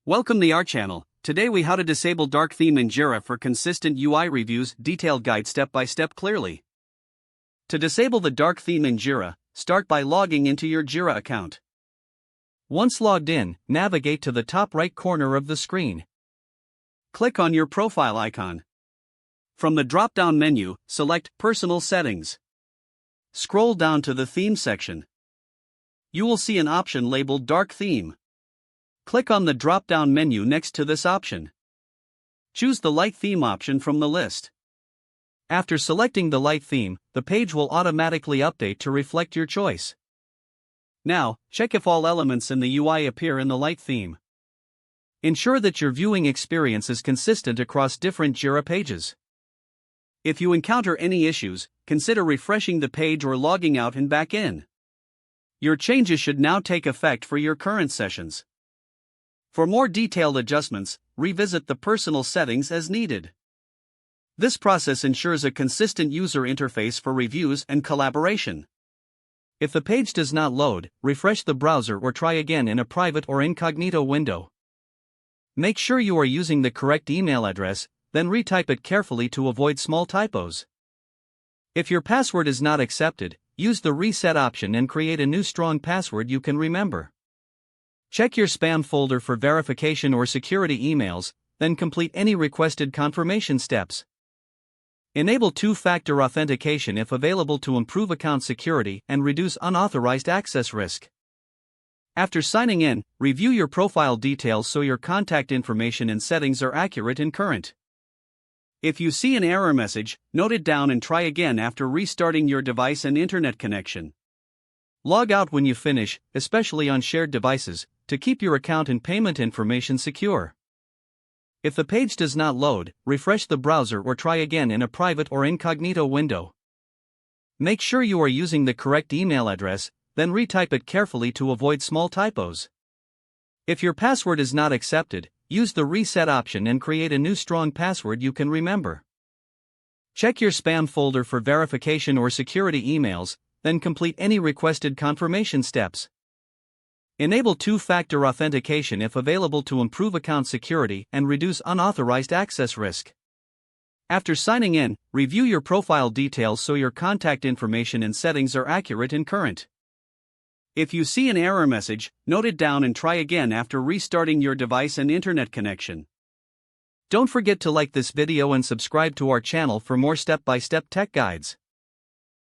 Welcome to our channel. Today we how to disable dark theme in Jira for consistent UI reviews, detailed guide step by step clearly. To disable the dark theme in Jira, start by logging into your Jira account. Once logged in, navigate to the top right corner of the screen. Click on your profile icon. From the drop-down menu, select Personal Settings. Scroll down to the Theme section. You will see an option labeled Dark Theme. Click on the drop-down menu next to this option. Choose the light theme option from the list. After selecting the light theme, the page will automatically update to reflect your choice. Now, check if all elements in the UI appear in the light theme. Ensure that your viewing experience is consistent across different Jira pages. If you encounter any issues, consider refreshing the page or logging out and back in. Your changes should now take effect for your current sessions. For more detailed adjustments, revisit the personal settings as needed. This process ensures a consistent user interface for reviews and collaboration. If the page does not load, refresh the browser or try again in a private or incognito window. Make sure you are using the correct email address, then retype it carefully to avoid small typos. If your password is not accepted, use the reset option and create a new strong password you can remember. Check your spam folder for verification or security emails, then complete any requested confirmation steps. Enable two-factor authentication if available to improve account security and reduce unauthorized access risk. After signing in, review your profile details so your contact information and settings are accurate and current. If you see an error message, note it down and try again after restarting your device and internet connection. Log out when you finish, especially on shared devices, to keep your account and payment information secure. If the page does not load, refresh the browser or try again in a private or incognito window. Make sure you are using the correct email address, then retype it carefully to avoid small typos. If your password is not accepted, use the reset option and create a new strong password you can remember. Check your spam folder for verification or security emails, then complete any requested confirmation steps. Enable two-factor authentication if available to improve account security and reduce unauthorized access risk. After signing in, review your profile details so your contact information and settings are accurate and current. If you see an error message, note it down and try again after restarting your device and internet connection. Don't forget to like this video and subscribe to our channel for more step-by-step tech guides.